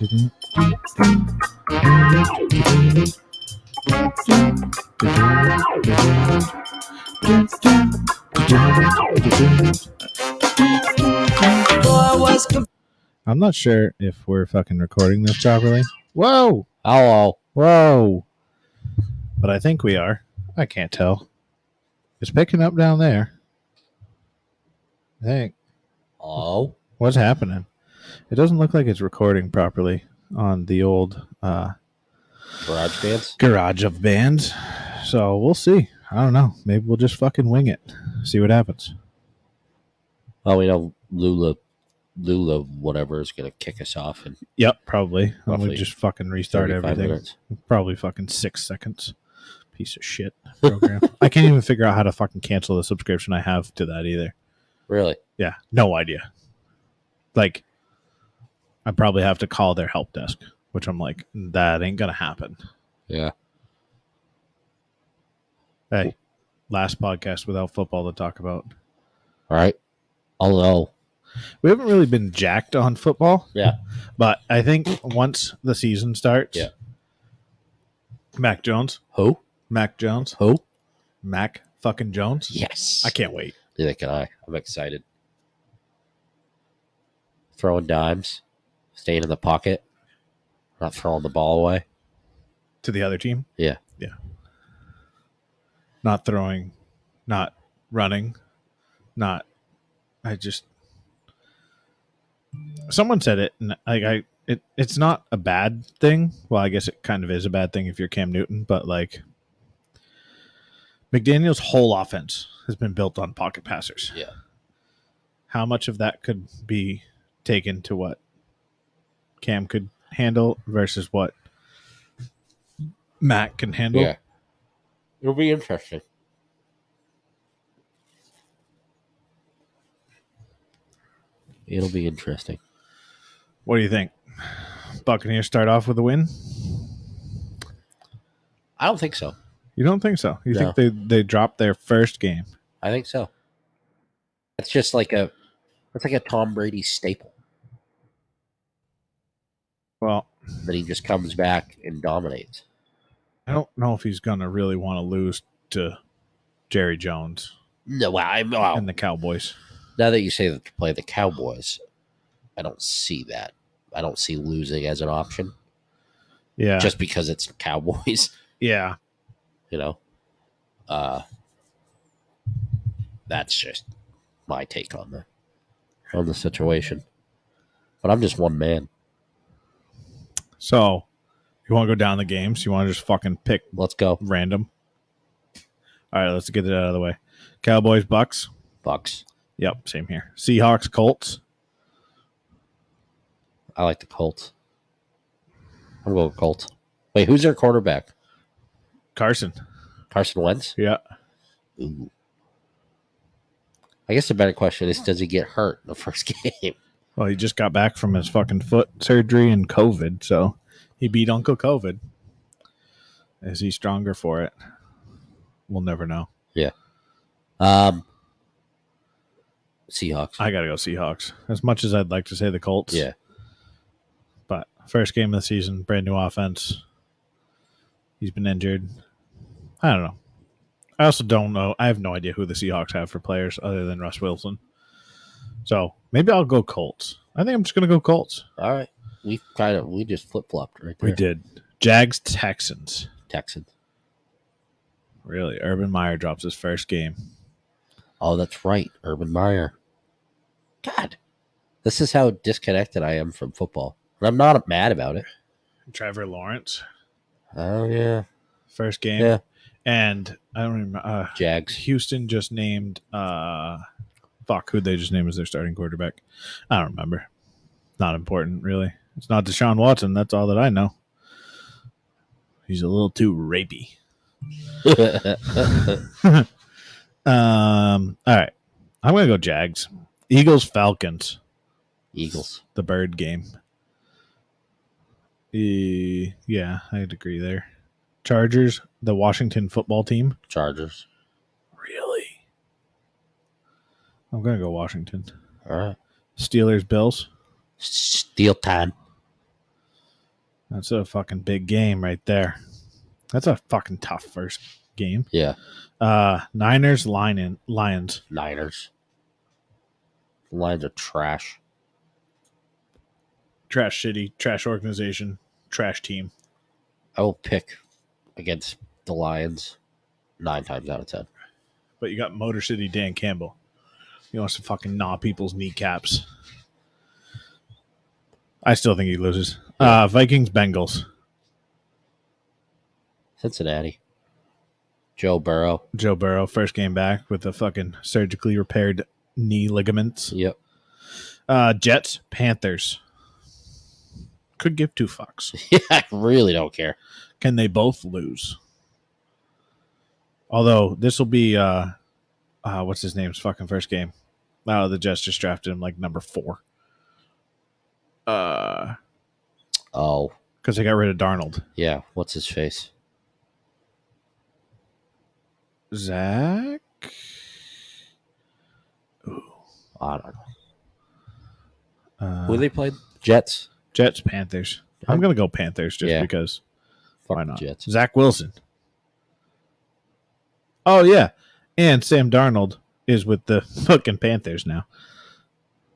I'm not sure if we're fucking recording this properly. Whoa! Hello. Whoa! But I think we are. I can't tell. It's picking up down there. I think. Oh. What's happening? It doesn't look like it's recording properly on the old Garage bands? garage of bands. So we'll see. I don't know. Maybe we'll just fucking wing it. See what happens. Oh, we know Lula, whatever, is going to kick us off. And Yep, probably. And we Roughly just fucking restart 35 everything. minutes. Probably fucking 6 seconds. Piece of shit program. I can't even figure out how to fucking cancel the subscription I have to that either. Really? Yeah, no idea. Like, I probably have to call their help desk, which I'm like, that ain't gonna happen. Yeah. Hey, last podcast without football to talk about. All right. Hello. We haven't really been jacked on football. Yeah. But I think once the season starts, Yeah. Mac Jones. Who? Mac Jones. Who? Mac fucking Jones. Yes. I can't wait. Neither can I. I'm excited. Throwing dimes. Staying in the pocket. Not throwing the ball away. To the other team? Yeah. Yeah. Not throwing, not running, not. I just. Someone said it, and it's not a bad thing. Well, I guess it kind of is a bad thing if you're Cam Newton, but like McDaniel's whole offense has been built on pocket passers. Yeah. How much of that could be taken to what Cam could handle versus what Mac can handle? Yeah. It'll be interesting. It'll be interesting. What do you think? Buccaneers start off with a win? I don't think so. You don't think so? You No. think they dropped their first game? I think so. It's just like a Tom Brady staple. Well, That he just comes back and dominates. I don't know if he's going to really want to lose to Jerry Jones No, and the Cowboys. now that you say that to play the Cowboys, I don't see that. I don't see losing as an option. Yeah. Just because it's the Cowboys, Yeah. you know. That's just my take on the situation. But I'm just one man. So, you want to go down the games? You want to just fucking pick Let's go. random? All right, let's get it out of the way. Cowboys, Bucks. Bucks. Yep, same here. Seahawks, Colts. I like the Colts. I'm going with Colts. Wait, who's their quarterback? Carson. Carson Wentz? Yeah. Ooh. I guess the better question is, does he get hurt in the first game? Well, he just got back from his fucking foot surgery and COVID, so he beat Uncle COVID. Is he stronger for it? We'll never know. Yeah. Seahawks. I got to go Seahawks. As much as I'd like to say the Colts. Yeah. But first game of the season, brand new offense. He's been injured. I don't know. I also don't know. I have no idea who the Seahawks have for players other than Russ Wilson. So maybe I'll go Colts. I think I'm just going to go Colts. All right. We just flip-flopped right there. We did. Jags, Texans. Texans. Really? Urban Meyer drops his first game. Oh, that's right. Urban Meyer. God. This is how disconnected I am from football. And I'm not mad about it. Trevor Lawrence. Oh, yeah. First game. Yeah. And I don't remember. Jags. Houston just named who'd they just name as their starting quarterback? I don't remember. Not important, really. It's not Deshaun Watson. That's all that I know. He's a little too rapey. All right. I'm gonna go Jags. Eagles, Falcons. Eagles. The bird game. Yeah, I'd agree there. Chargers, the Washington football team. Chargers. Really? I'm gonna go Washington. All right. Steelers, Bills. Steel time. That's a fucking big game right there. That's a fucking tough first game. Yeah. Niners, Lions. Niners. The Lions are trash. Trash city, trash organization, trash team. I will pick against the Lions 9 times out of 10. But you got Motor City Dan Campbell. He wants to fucking gnaw people's kneecaps. I still think he loses. Yeah. Vikings, Bengals. Cincinnati. Joe Burrow. Joe Burrow, first game back with the fucking surgically repaired knee ligaments. Yep. Jets, Panthers. Could give two fucks. Yeah, I really don't care. Can they both lose? Although this will be what's his name's fucking first game. The Jets just drafted him like number 4. Oh, Because they got rid of Darnold. yeah. What's his face? Zach. I don't know. Who they played? Jets. Jets, Panthers. I'm gonna go Panthers just because. Fuck Why not? Jets. Zach Wilson. Oh yeah, and Sam Darnold is with the fucking Panthers now.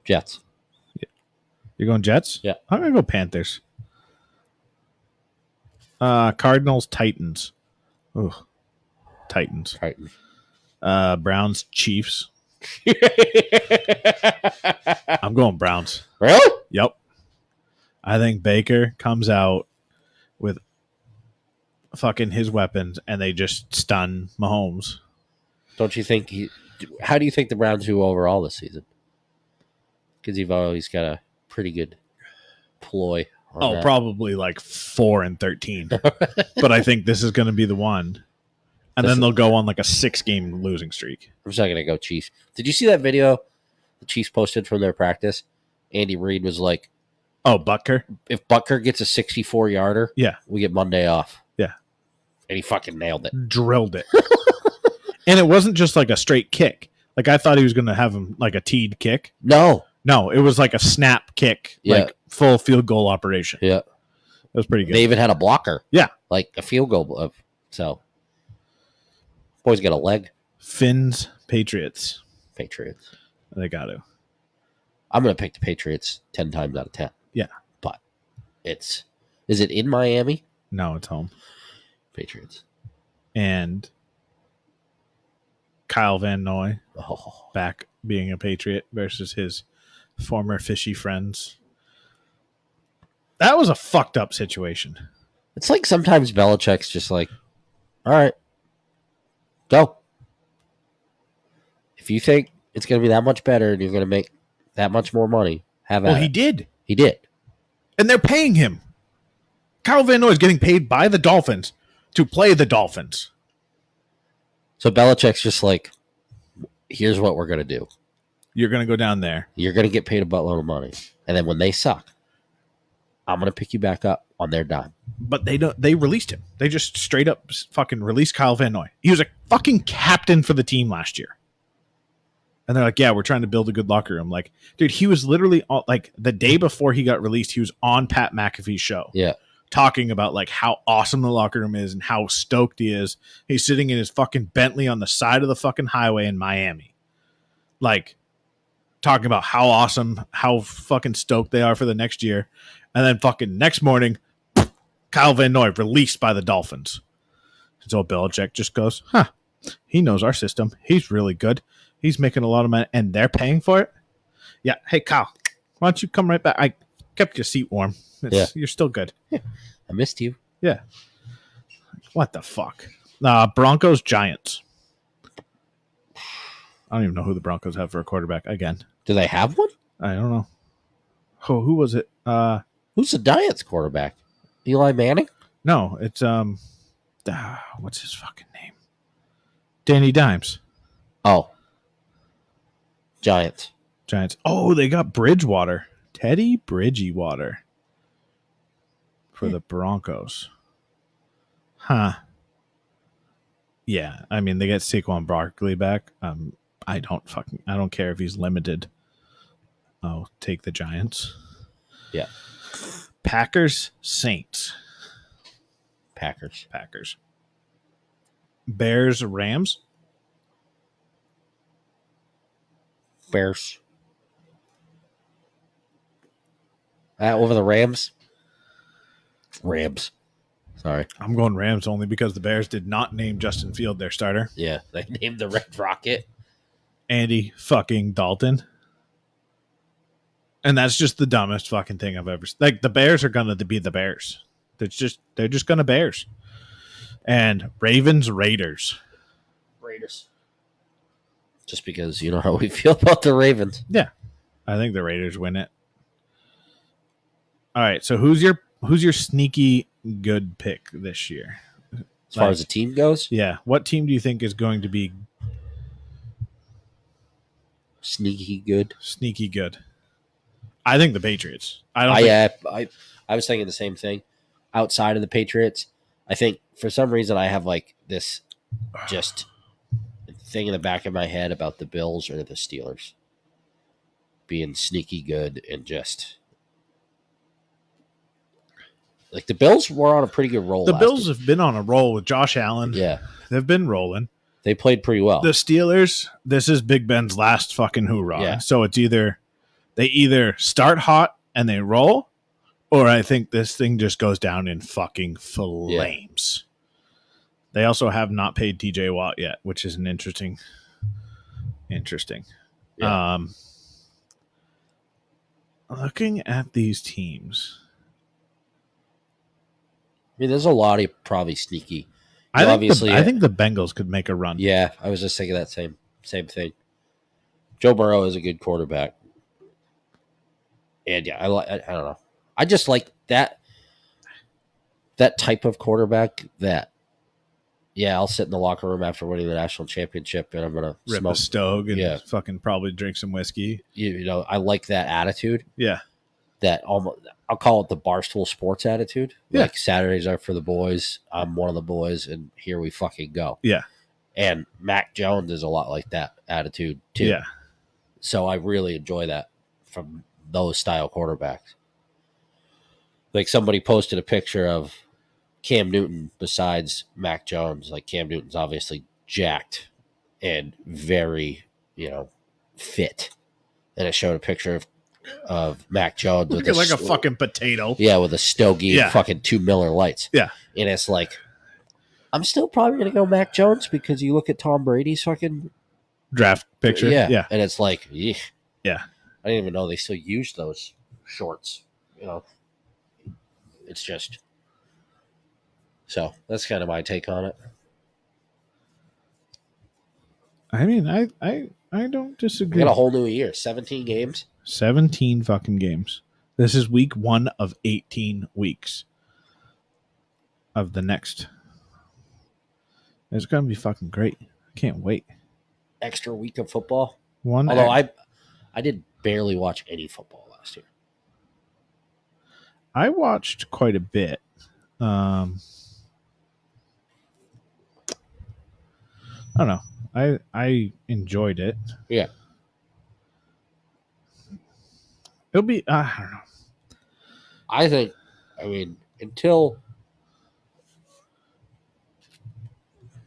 Jets. You're going Jets? Yeah. I'm gonna go Panthers. Cardinals, Titans. Ugh. Titans. Titans. Browns, Chiefs. I'm going Browns. Really? Yep. I think Baker comes out with fucking his weapons and they just stun Mahomes. Don't you think how do you think the Browns do overall this season? Because you've always got a pretty good ploy. Oh, probably like 4-13. But I think this is going to be the one. And then they'll go on like a 6-game losing streak. I'm just not going to go Chiefs. Did you see that video the Chiefs posted from their practice? Andy Reid was like, oh, Butker? if Butker gets a 64-yarder, yeah, we get Monday off. Yeah. And he fucking nailed it. Drilled it. And it wasn't just like a straight kick. Like I thought he was going to have him like a teed kick. No, it was like a snap kick, like full field goal operation. Yeah. It was pretty good. They even had a blocker. Yeah. Like a field goal. So, boys got a leg. Finns, Patriots. Patriots. They got to. I'm going to pick the Patriots 10 times out of 10. Yeah. But is it in Miami? No, it's home. Patriots. And Kyle Van Noy Oh. back being a Patriot versus his former fishy friends. That was a fucked up situation. It's like sometimes Belichick's just like, all right, go. If you think it's going to be that much better and you're going to make that much more money, have at it. Well, he did. He did. And they're paying him. Kyle Van Noy is getting paid by the Dolphins to play the Dolphins. So Belichick's just like, here's what we're going to do. You're going to go down there. You're going to get paid a buttload of money. And then when they suck, I'm going to pick you back up on their dime. But they released him. They just straight up fucking released Kyle Van Noy. He was a fucking captain for the team last year. And they're like, yeah, we're trying to build a good locker room. Like, dude, he was literally like the day before he got released, he was on Pat McAfee's show. Yeah. Talking about like how awesome the locker room is and how stoked he is. He's sitting in his fucking Bentley on the side of the fucking highway in Miami. Like, talking about how awesome, how fucking stoked they are for the next year. And then fucking next morning, Kyle Van Noy released by the Dolphins. So Belichick just goes, he knows our system. He's really good. He's making a lot of money, and they're paying for it. Yeah. Hey, Kyle, why don't you come right back? I kept your seat warm. You're still good. Yeah. I missed you. Yeah. What the fuck? Broncos, Giants. I don't even know who the Broncos have for a quarterback again. Do they have one? I don't know. Oh, who was it? Who's the Giants quarterback? Eli Manning? No, it's what's his fucking name? Danny Dimes. Oh. Giants. Oh, they got Bridgewater. Teddy Bridgewater for the Broncos. Huh. Yeah, I mean they get Saquon Barkley back. I don't care if he's limited. I'll take the Giants. Yeah. Packers, Saints. Packers. Packers. Bears, Rams. Bears. Over the Rams. Rams. Sorry. I'm going Rams only because the Bears did not name Justin Field their starter. Yeah, they named the Red Rocket. Andy fucking Dalton. And that's just the dumbest fucking thing I've ever seen. Like, the Bears are going to be the Bears. They're just going to Bears. And Ravens, Raiders. Raiders. Just because you know how we feel about the Ravens. Yeah. I think the Raiders win it. All right, so who's your sneaky good pick this year? As far as the team goes? Yeah. What team do you think is going to be Sneaky good. sneaky good? I think the Patriots. I was thinking the same thing. Outside of the Patriots, I think for some reason I have like this just thing in the back of my head about the Bills or the Steelers being sneaky good and just like the Bills were on a pretty good roll. The Bills have been on a roll with Josh Allen. Yeah. They've been rolling. They played pretty well. The Steelers, this is Big Ben's last fucking hoorah. Yeah. So it's they either start hot and they roll, or I think this thing just goes down in fucking flames. Yeah. They also have not paid TJ Watt yet, which is an interesting. Yeah. Looking at these teams, I mean, there's a lot of probably sneaky. I think the Bengals could make a run. Yeah, I was just thinking that same thing. Joe Burrow is a good quarterback, and yeah, I don't know. I just like that type of quarterback. That I'll sit in the locker room after winning the national championship, and I'm gonna rip smoke a stove and fucking probably drink some whiskey. You know, I like that attitude. Yeah. That almost, I'll call it the Barstool Sports attitude. Yeah. Like Saturdays are for the boys. I'm one of the boys, and here we fucking go. Yeah. And Mac Jones is a lot like that attitude too. Yeah. So I really enjoy that from those style quarterbacks. Like somebody posted a picture of Cam Newton besides Mac Jones. Like Cam Newton's obviously jacked and very, fit. And it showed a picture of Mac Jones looking like a fucking potato. Yeah, with a stogie and fucking 2 Miller Lights. Yeah. And it's like, I'm still probably going to go Mac Jones because you look at Tom Brady's fucking draft picture. Yeah. And it's like, yeah. Yeah. I didn't even know they still use those shorts. It's just. So that's kind of my take on it. I mean, I don't disagree. We got a whole new year, 17 games. 17 fucking games. This is week 1 of 18 weeks of the next. It's going to be fucking great. I can't wait. Extra week of football. Although I did barely watch any football last year. I watched quite a bit. I don't know. I enjoyed it. Yeah. It'll be, I don't know. I think, until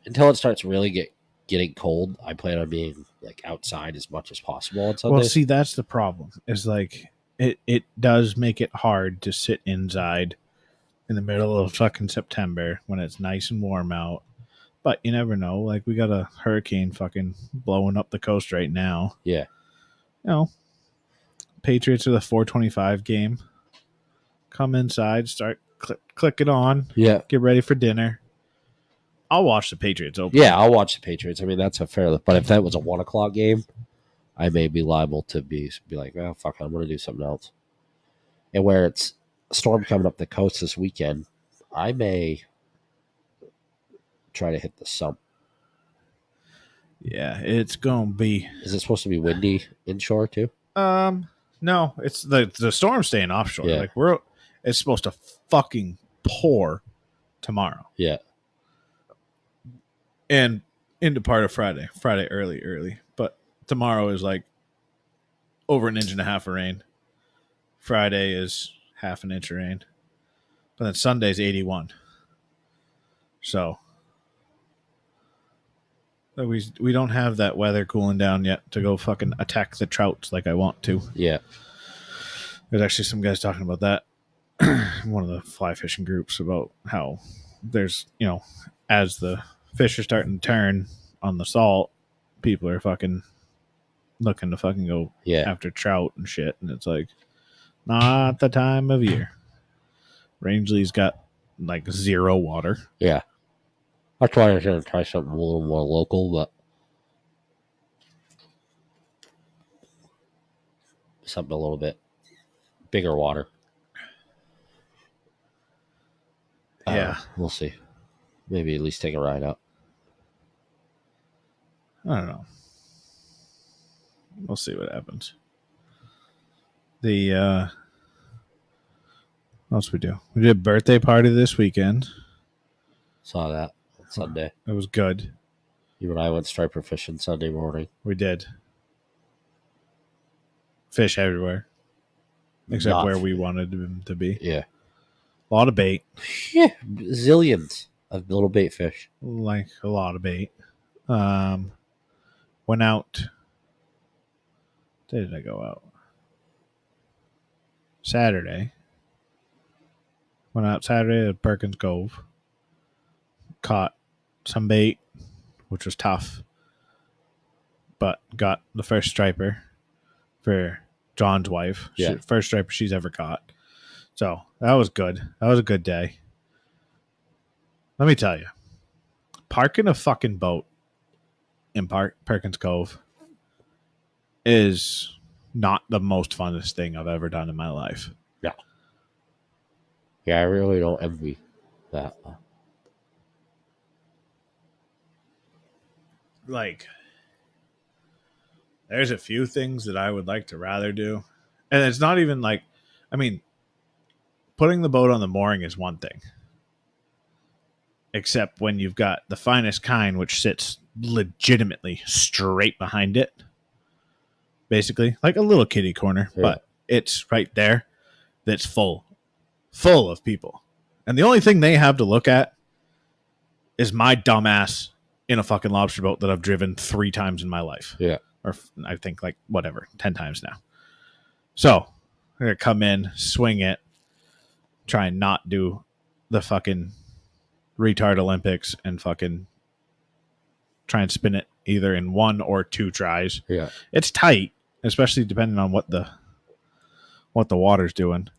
it starts really getting cold, I plan on being like outside as much as possible on Sundays. Well, see, that's the problem. Is like it does make it hard to sit inside in the middle of fucking September when it's nice and warm out. But you never know. Like, we got a hurricane fucking blowing up the coast right now. Yeah. Patriots are the 4:25 game. Come inside, start click it on. Yeah. Get ready for dinner. I'll watch the Patriots open. Yeah, I'll watch the Patriots. I mean, that's a fair. But if that was a 1:00 game, I may be liable to be like, oh fuck, I'm going to do something else. And where it's a storm coming up the coast this weekend, I may try to hit the sump. Yeah, it's gonna be. Is it supposed to be windy inshore too? No, it's the storm's staying offshore. Yeah. Like it's supposed to fucking pour tomorrow. Yeah. And into part of Friday. Friday early. But tomorrow is like over 1.5 inches of rain. Friday is 0.5 inch of rain. But then Sunday's 81. So we don't have that weather cooling down yet to go fucking attack the trouts like I want to. Yeah. There's actually some guys talking about that. One of the fly fishing groups about how there's, as the fish are starting to turn on the salt, people are fucking looking to fucking go after trout and shit. And it's like, not the time of year. Rangeley's got like zero water. Yeah. That's why I was going to try something a little more local, but something a little bit bigger water. Yeah. We'll see. Maybe at least take a ride out. I don't know. We'll see what happens. What else we do? We did a birthday party this weekend. Saw that on Sunday. It was good. You and I went striper fishing Sunday morning. We did. Fish everywhere. Except where we wanted them to be. Yeah. A lot of bait. Yeah. Zillions of little bait fish. Like a lot of bait. Went out. Did I go out? Saturday. Went out Saturday at Perkins Cove. Caught some bait, which was tough. But got the first striper for John's wife. Yeah. First striper she's ever caught. So that was good. That was a good day. Let me tell you. Parking a fucking boat in Perkins Cove is not the most funnest thing I've ever done in my life. Yeah. Yeah, I really don't envy that. Like, there's a few things that I would like to rather do. And it's not even like, putting the boat on the mooring is one thing. Except when you've got the finest kind, which sits legitimately straight behind it. Basically, like a little kiddie corner, but it's right there that's full of people. And the only thing they have to look at is my dumbass in a fucking lobster boat that I've driven 3 times in my life. Yeah. Or I think 10 times now. So I'm going to come in, swing it, try and not do the fucking retard Olympics and fucking try and spin it either in 1 or 2 tries. Yeah. It's tight, especially depending on what the water's doing.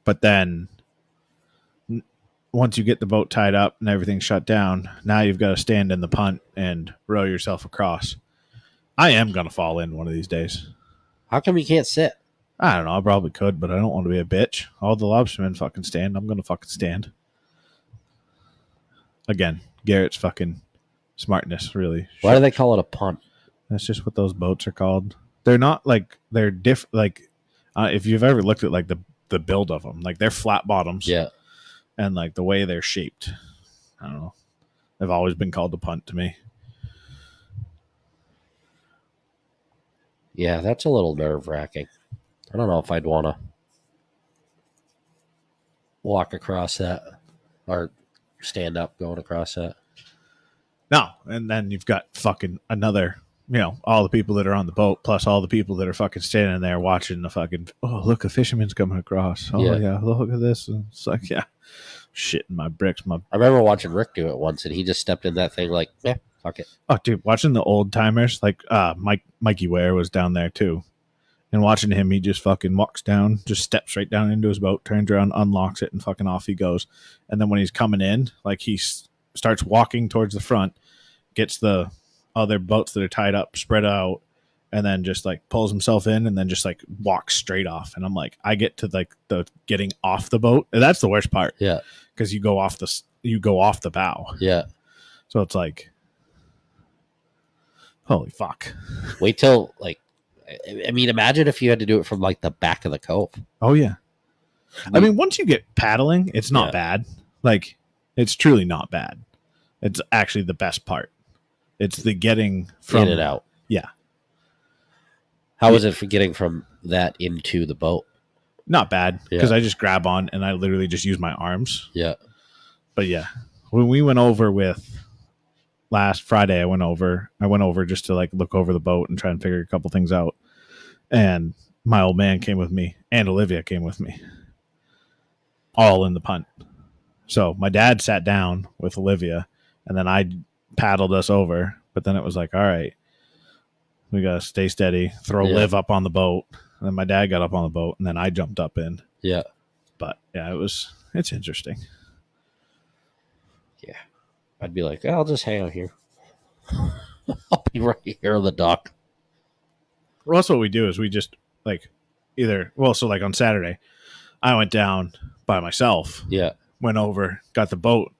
But then once you get the boat tied up and everything's shut down, now you've got to stand in the punt and row yourself across. I am going to fall in one of these days. How come you can't sit? I don't know. I probably could, but I don't want to be a bitch. All the lobstermen fucking stand. I'm going to fucking stand. Again, Garrett's fucking smartness, really. Why do they call it a punt? That's just what those boats are called. They're not like, they're different. Like, if you've ever looked at like the build of them, like they're flat bottoms. Yeah. And like the way they're shaped. I don't know. They've always been called a punt to me. Yeah, that's a little nerve-wracking. I don't know if I'd want to walk across that or stand up going across that. No, and then you've got fucking another, all the people that are on the boat plus all the people that are fucking standing there watching the fucking, oh, look, a fisherman's coming across. Oh, yeah, look at this. And it's like, yeah, shit in my bricks. I remember watching Rick do it once, and he just stepped in that thing like, yeah, fuck it. Oh, dude, watching the old timers, like Mikey Ware was down there too. And watching him, he just fucking walks down, just steps right down into his boat, turns around, unlocks it, and fucking off he goes. And then when he's coming in, like he starts walking towards the front, gets the other boats that are tied up, spread out, and then just like pulls himself in and then just like walks straight off. And I'm like, I get to like the getting off the boat. And that's the worst part. Yeah. Because you go off the bow. Yeah. So it's like, holy fuck. Wait till like, I mean, imagine if you had to do it from like the back of the cove. Oh yeah. I mean, once you get paddling, it's not bad. Like, it's truly not bad. It's actually the best part. It's the getting from in and out. Yeah. How is it for getting from that into the boat? Not bad because Yeah. I just grab on and I literally just use my arms. Yeah. But yeah, when we went over with last Friday, I went over just to like look over the boat and try and figure a couple things out. And my old man came with me and Olivia came with me, all in the punt. So my dad sat down with Olivia and then I paddled us over. But then it was like, all right, we got to stay steady, throw Yeah. Liv up on the boat. And then my dad got up on the boat and then I jumped up in. Yeah. But yeah, it's interesting. Yeah. I'd be like, I'll just hang out here. I'll be right here on the dock. Well, that's what we do is we just like so like on Saturday, I went down by myself, Yeah. went over, got the boat,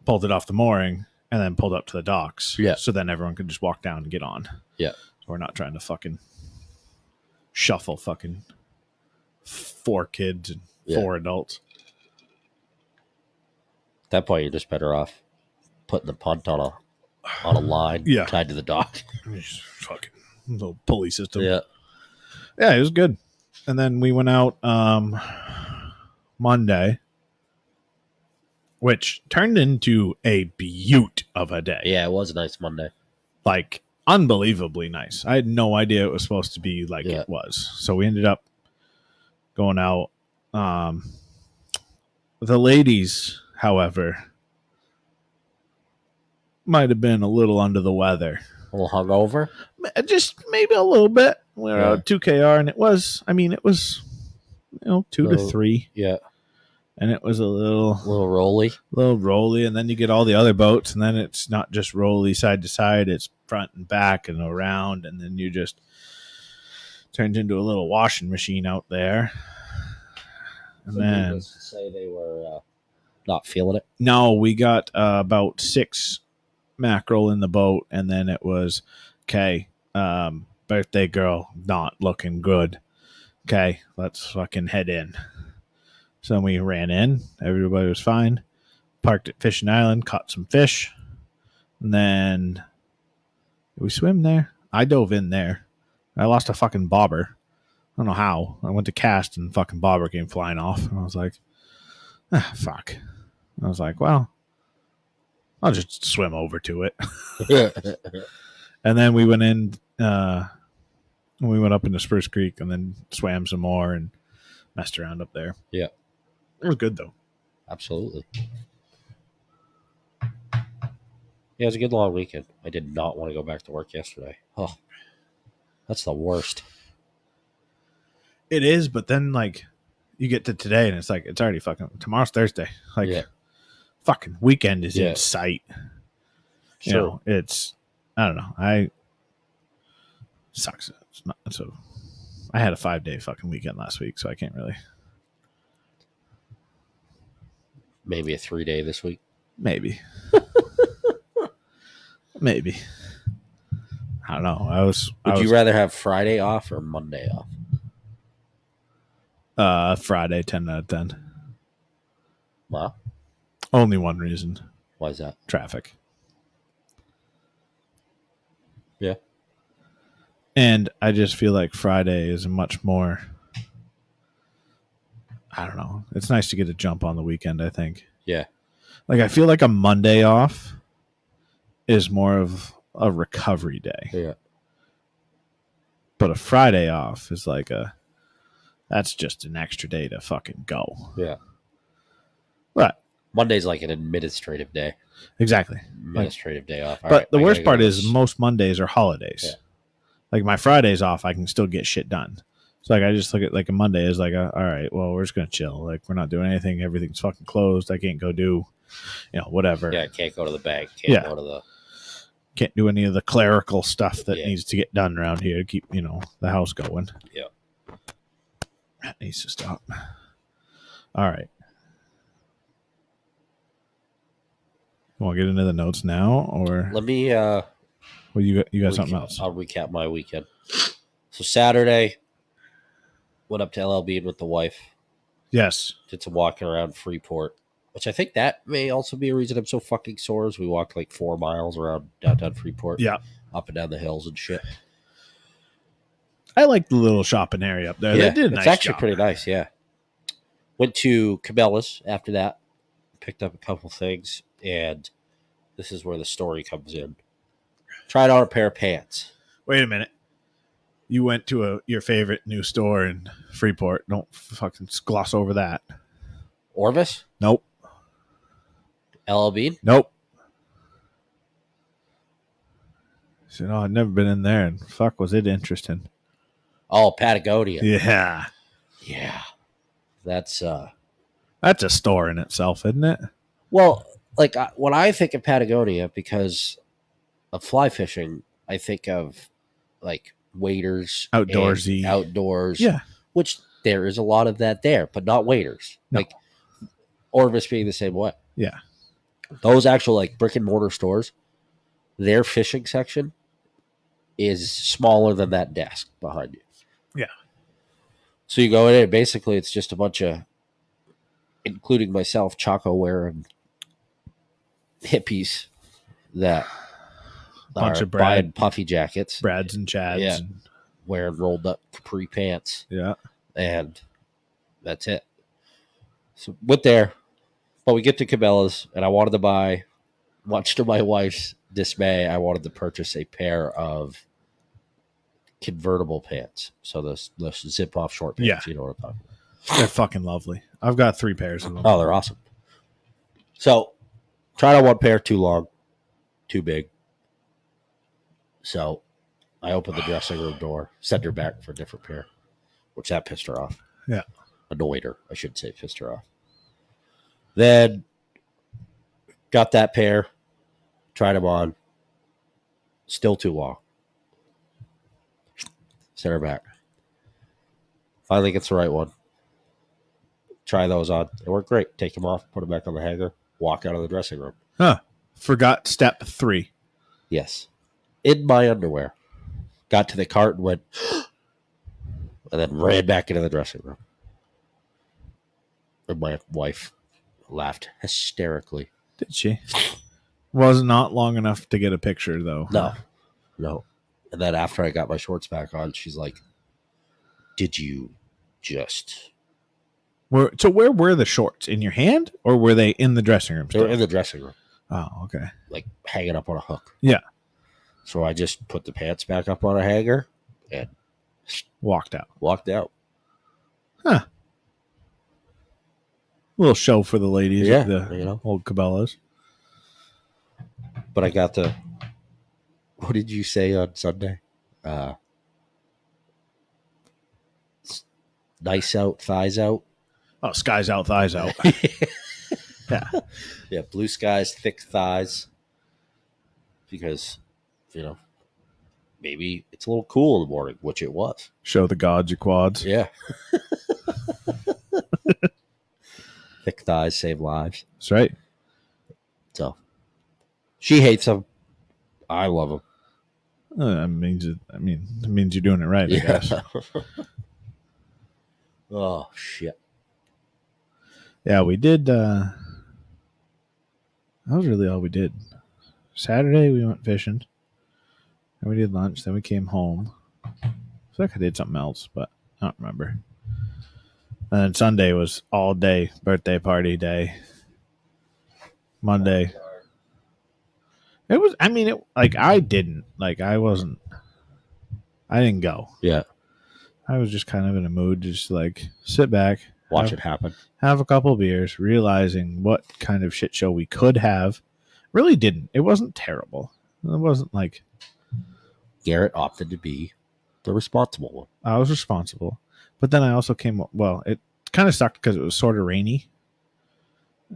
pulled it off the mooring, and then pulled up to the docks. Yeah. So then everyone could just walk down and get on. Yeah. So we're not trying to fucking shuffle fucking 4 kids and 4 adults. At that point, you're just better off putting the punt on a line tied to the dock. Just fucking little pulley system. Yeah. Yeah, it was good. And then we went out Monday, which turned into a beaut of a day. Yeah, it was a nice Monday. Like, unbelievably nice. I had no idea it was supposed to be like it was. So we ended up going out. The ladies, however, might have been a little under the weather. A little hungover? Just maybe a little bit. We were out 2KR, and it was 2 to 3. Yeah. And it was a little rolly. And then you get all the other boats, and then it's not just rolly side to side, it's front and back and around, and then you just turned into a little washing machine out there. And so then say they were not feeling it. No, we got about 6 mackerel in the boat, and then it was okay. Birthday girl not looking good. Okay, let's fucking head in. So we ran in. Everybody was fine. Parked at Fishing Island, caught some fish, and then did we swim there? I dove in there. I lost a fucking bobber. I don't know how. I went to cast and fucking bobber came flying off, and I was like, fuck. I was like, well, I'll just swim over to it. And then we went in, we went up into Spruce Creek and then swam some more and messed around up there. Yeah. It was good, though. Absolutely. Yeah, it was a good long weekend. I did not want to go back to work yesterday. Oh, that's the worst. It is, but then, like, you get to today and it's like, it's already fucking, tomorrow's Thursday. Like, fucking weekend is in sight. Sure. You know, it's, I don't know. Sucks. It's not so. I had a 5-day fucking weekend last week, so I can't really. Maybe a 3-day this week. Maybe. Maybe. I don't know. Would you rather have Friday off or Monday off? Friday, 10 out of 10. Wow. Only one reason. Why is that? Traffic. Yeah. And I just feel like Friday is a much more, I don't know. It's nice to get a jump on the weekend, I think. Yeah. Like, I feel like a Monday off is more of a recovery day. Yeah. But a Friday off is like that's just an extra day to fucking go. Yeah. But Monday's like an administrative day. Exactly. Administrative day off. But the worst part is most Mondays are holidays. Yeah. Like, my Fridays off, I can still get shit done. So, like, I just look at, like, a Monday as, like, all right, well, we're just going to chill. Like, we're not doing anything. Everything's fucking closed. I can't go do, whatever. Yeah, can't go to the bank. Can't do any of the clerical stuff that needs to get done around here to keep, the house going. Yeah. That needs to stop. All right. You want to get into the notes now, or let me well, you got something else? I'll recap my weekend. So Saturday, went up to LL Bean with the wife. Yes. Did some walking around Freeport, which I think that may also be a reason I'm so fucking sore. As we walked like 4 miles around downtown Freeport. Yeah. Up and down the hills and shit. I like the little shopping area up there. Yeah, They did a it's nice actually job. pretty nice. Yeah. Went to Cabela's after that, picked up a couple things, and this is where the story comes in. Tried on a pair of pants. Wait a minute. You went to your favorite new store in Freeport. Don't fucking gloss over that. Orvis? Nope. LL Bean? Nope. So no, I'd never been in there, and fuck, was it interesting? Oh, Patagonia. Yeah, Yeah. That's that's a store in itself, isn't it? well, like when I think of Patagonia, because of fly fishing, I think of like waders, Outdoorsy. and outdoors. Yeah. Which there is a lot of that there, but not waders. No. Like Orvis being the same way. Yeah. Those actual like brick and mortar stores, their fishing section is smaller than that desk behind you. Yeah. So you go in and basically it's just a bunch of, including myself, Choco wearing hippies that Bunch are of buying puffy jackets, Brads and Chads. Yeah. And, wearing rolled up capri pants, yeah. and that's it. So went there, but we get to Cabela's, and I wanted to buy, much to my wife's dismay, I wanted to purchase a pair of convertible pants. So those zip off short pants, Yeah. you know what I'm talking about. They're fucking lovely. I've got 3 pairs of them. Oh, they're awesome. So tried on one pair, too long, too big. So I opened the dressing room door, sent her back for a different pair, which that pissed her off. Yeah. Annoyed her, I should say, pissed her off. Then got that pair, tried them on, still too long. Sent her back. Finally gets the right one. Try those on. They work great. Take them off, put them back on the hanger, walk out of the dressing room. Huh. Forgot step 3. Yes. In my underwear. Got to the cart and went, and then ran back into the dressing room. And my wife laughed hysterically. Did she? Was not long enough to get a picture, though. No. And then after I got my shorts back on, she's like, did you just... So where were the shorts? In your hand? Or were they in the dressing room? They were in the dressing room. Oh, okay. Like hanging up on a hook. Yeah. So I just put the pants back up on a hanger and Walked out. walked out. Huh. Little show for the ladies Yeah, at the old Cabela's. But I got the... What did you say on Sunday? Nice out, thighs out. Oh, skies out, thighs out. Yeah. Yeah, blue skies, thick thighs. Because, maybe it's a little cool in the morning, which it was. Show the gods your quads. Yeah. Thick thighs save lives. That's right. So, she hates them. I love them. It means you're doing it right, I guess. Oh, shit. Yeah, we did. That was really all we did. Saturday, we went fishing. Then we did lunch. Then we came home. I feel like I did something else, but I don't remember. And then Sunday was all day, birthday party day. Monday. It was, I didn't go. Yeah. I was just kind of in a mood to just like sit back, Watch it happen. have a couple of beers, realizing what kind of shit show we could have. Really didn't. It wasn't terrible. It wasn't like Garrett opted to be the responsible one. I was responsible. But then I also it kind of sucked because it was sort of rainy.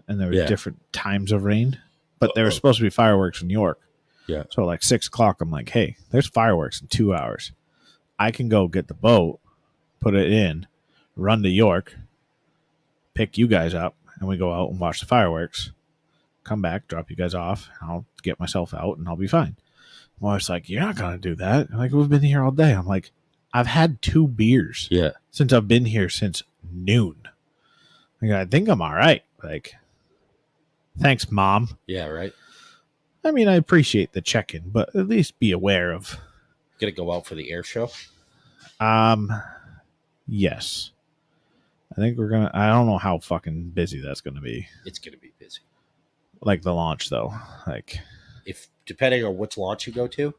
And there were different times of rain. But there were supposed to be fireworks in New York. Yeah. So like 6 o'clock, I'm like, hey, there's fireworks in 2 hours. I can go get the boat, put it in, run to York, pick you guys up, and we go out and watch the fireworks. Come back, drop you guys off. I'll get myself out, and I'll be fine. My wife's like, you're not going to do that. Like, we've been here all day. I'm like, I've had 2 beers since I've been here since noon. Like, I think I'm all right. Like, thanks, Mom. Yeah, right. I mean, I appreciate the check-in, but at least be aware of... Gonna go out for the air show? Yes. I think we're gonna. I don't know how fucking busy that's gonna be. It's going to be busy. Like the launch, though. Like, If depending on which launch you go to,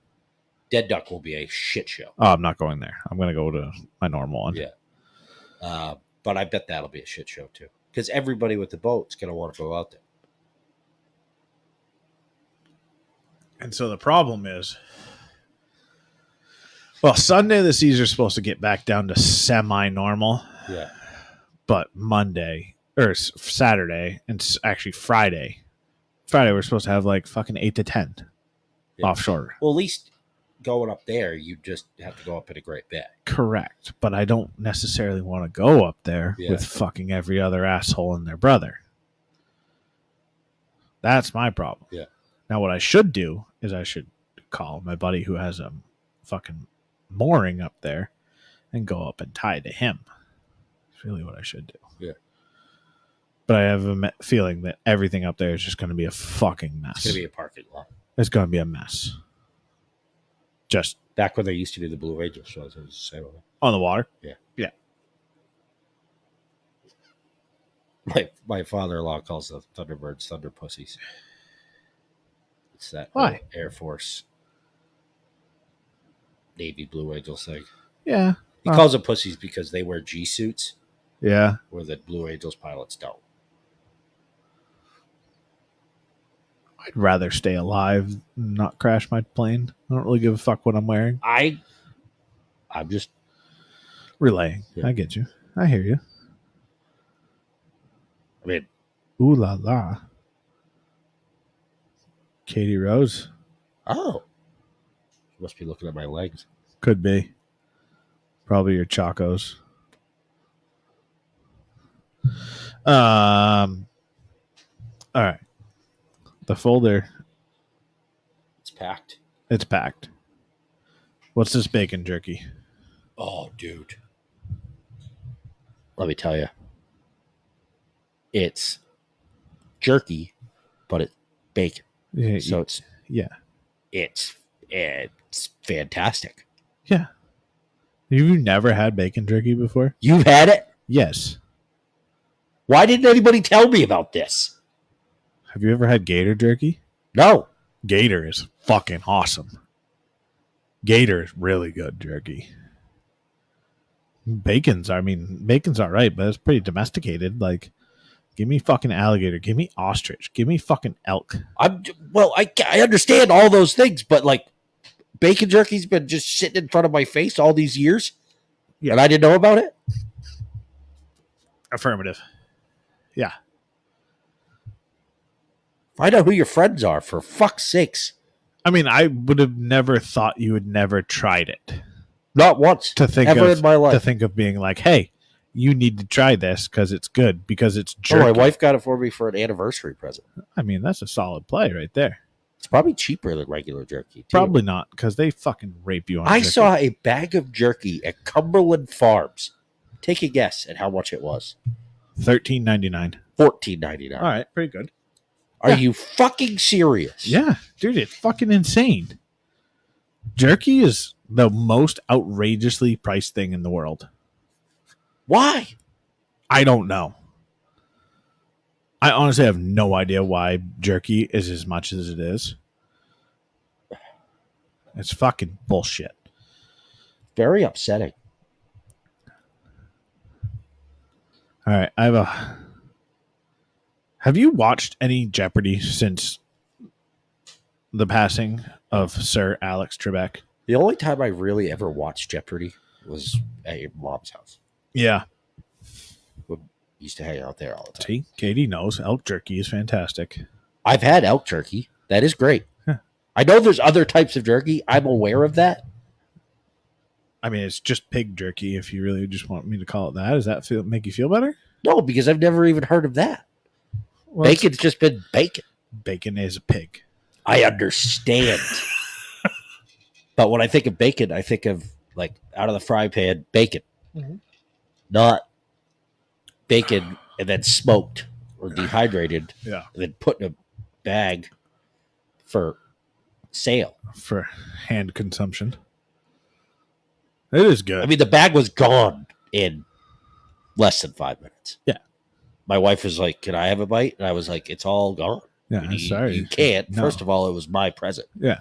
Dead Duck will be a shit show. oh, I'm not going there. I'm gonna go to my normal one. Yeah. But I bet that'll be a shit show too, because everybody with the boat's going to want to go out there. And so the problem is, well, Sunday the seas are supposed to get back down to semi-normal. Yeah. But Monday or Saturday and actually Friday we're supposed to have like fucking 8 to 10 Yeah. offshore. Well, at least going up there, you just have to go up in a Great Bay. Correct, but I don't necessarily want to go up there with fucking every other asshole and their brother. That's my problem. Yeah. Now what I should do is I should call my buddy who has a fucking mooring up there and go up and tie to him. That's really what I should do. Yeah. But I have a feeling that everything up there is just going to be a fucking mess. It's going to be a parking lot. It's going to be a mess. Just back when they used to do the Blue Angel shows, it was the same. On the water? Yeah. Yeah. My father-in-law calls the Thunderbirds Thunder Pussies. It's that Why? Air Force Navy Blue Angels thing. Yeah. He calls them pussies because they wear G suits. Yeah. Where the Blue Angels pilots don't. I'd rather stay alive and not crash my plane. I don't really give a fuck what I'm wearing. I'm just relaying. Yeah. I get you. I hear you. I mean, ooh la la. Katie Rose. Oh. You must be looking at my legs. Could be. Probably your Chacos. All right. The folder. It's packed. It's packed. What's this bacon jerky? Oh, dude. Let me tell you. It's jerky, but it's bacon. Yeah, so it's fantastic. Yeah. You've never had bacon jerky before? You've had it? Yes. Why didn't anybody tell me about this? Have you ever had gator jerky? No. Gator is fucking awesome. Gator is really good jerky. Bacon's all right, but it's pretty domesticated. Like, give me fucking alligator. Give me ostrich. Give me fucking elk. I understand all those things, but like bacon jerky's been just sitting in front of my face all these years, and I didn't know about it. Affirmative. Yeah. Find out who your friends are, for fuck's sakes. I mean, I would have never thought you had never tried it. Not once. Ever in my life. To think of being like, hey, you need to try this because it's good, because it's jerky. Oh, my wife got it for me for an anniversary present. I mean, that's a solid play right there. It's probably cheaper than regular jerky, too. Probably not, because they fucking rape you on jerky. Saw a bag of jerky at Cumberland Farms. Take a guess at how much it was. $13.99. $14.99. All right, pretty good. Are you fucking serious? Yeah, dude, it's fucking insane. Jerky is the most outrageously priced thing in the world. Why? I don't know. I honestly have no idea why jerky is as much as it is. It's fucking bullshit. Very upsetting. All right, Have you watched any Jeopardy since the passing of Sir Alex Trebek? The only time I really ever watched Jeopardy was at your mom's house. Yeah. We used to hang out there all the time. See, Katie knows elk jerky is fantastic. I've had elk jerky. That is great. Huh. I know there's other types of jerky. I'm aware of that. I mean, it's just pig jerky if you really just want me to call it that. Does that make you feel better? No, because I've never even heard of that. Well, bacon's just been bacon. Bacon is a pig. I understand. But when I think of bacon, I think of like out of the fry pan bacon. Mm-hmm. Not bacon and then smoked or dehydrated. Yeah. And then put in a bag for sale. For hand consumption. It is good. I mean, the bag was gone in less than 5 minutes. Yeah. My wife was like, "Can I have a bite?" And I was like, "It's all gone. Yeah, I'm sorry. You can't." No. First of all, it was my present. Yeah.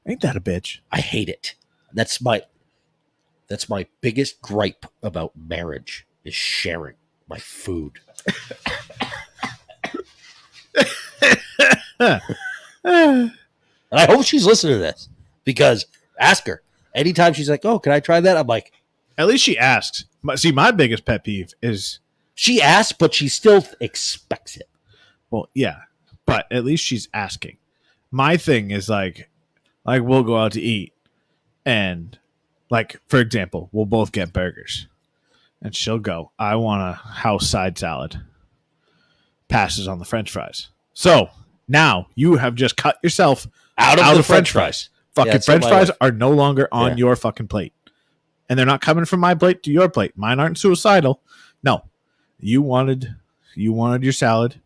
Ain't that a bitch? I hate it. That's my biggest gripe about marriage is sharing my food. And I hope she's listening to this because ask her. Anytime she's like, "Oh, can I try that?" I'm like, at least she asks. See, my biggest pet peeve is she asks, but she still expects it. well, yeah, but at least she's asking. My thing is like we'll go out to eat, and like for example, we'll both get burgers, and she'll go, "I want a house side salad." Passes on the French fries. So now you have just cut yourself Out of the French fries. Fucking Yeah, French fries way. are no longer on your fucking plate. And they're not coming from my plate to your plate. Mine aren't suicidal. No. You wanted your salad.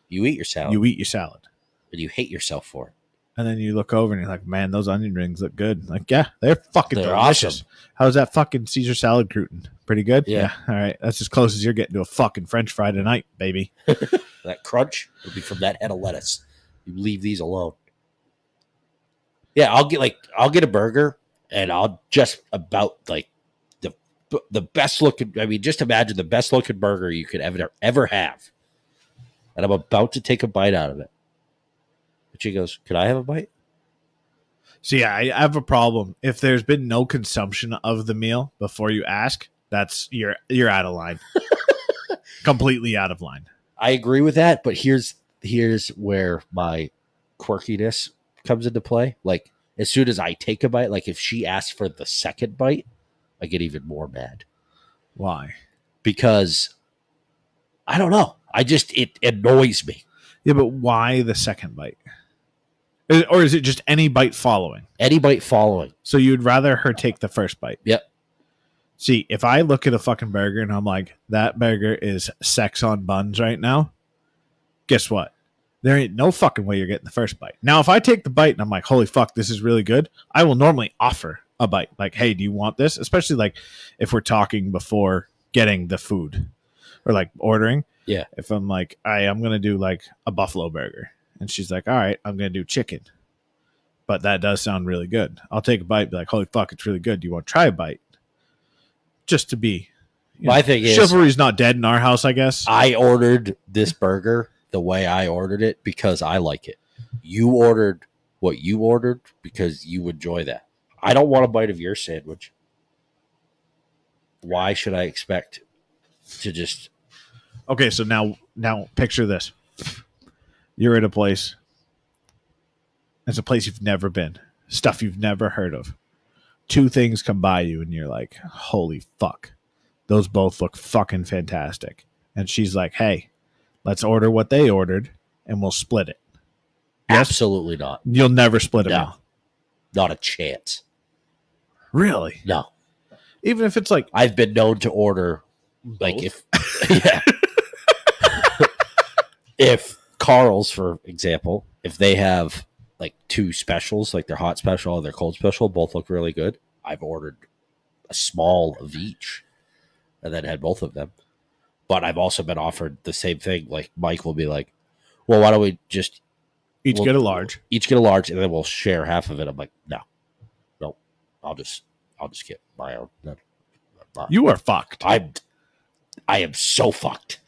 You eat your salad. You eat your salad. But you hate yourself for it. And then you look over and you're like, man, those onion rings look good. Like, yeah, they're fucking They're delicious. awesome. How's that fucking Caesar salad crouton? Pretty good? Yeah. All right. That's as close as you're getting to a fucking French fry tonight, baby. That crunch will be from that head of lettuce. You leave these alone. Yeah, I'll get a burger and I'll just about like the best looking. I mean, just imagine the best looking burger you could ever have. And I'm about to take a bite out of it. But she goes, "Can I have a bite?" So yeah, I have a problem. If there's been no consumption of the meal before you ask, that's you're out of line. Completely out of line. I agree with that, but here's where my quirkiness comes into play. Like as soon as I take a bite, like if she asks for the second bite, I get even more mad. Why? Because I don't know. It annoys me. Yeah, but why the second bite? Or is it just any bite following? Any bite following. So you'd rather her take the first bite? Yep. See, if I look at a fucking burger and I'm like, that burger is sex on buns right now, guess what? There ain't no fucking way you're getting the first bite. Now, if I take the bite and I'm like, holy fuck, this is really good, I will normally offer a bite. Like, hey, do you want this? Especially like if we're talking before getting the food or like ordering. Yeah. If I'm like, I'm going to do like a buffalo burger. And she's like, all right, I'm going to do chicken. But that does sound really good. I'll take a bite, be like, holy fuck, it's really good. Do you want to try a bite? Just to be. My thing is, chivalry's not dead in our house, I guess. I ordered this burger the way I ordered it because I like it. You ordered what you ordered because you enjoy that. I don't want a bite of your sandwich. Why should I expect to just... Okay, so now picture this. You're at a place. It's a place you've never been. Stuff you've never heard of. Two things come by you and you're like, holy fuck. Those both look fucking fantastic. And she's like, hey, let's order what they ordered and we'll split it. Yes? Absolutely not. You'll never split a No. meal. Not a chance. Really? No. Even if it's like... I've been known to order, like both? if Carl's, for example, if they have like two specials, like their hot special and their cold special, both look really good. I've ordered a small of each and then had both of them. But I've also been offered the same thing. Like Mike will be like, well, why don't we just Each get a large. Each get a large and then we'll share half of it. I'm like, no, I'll just get my own. No, You are fucked. I am so fucked.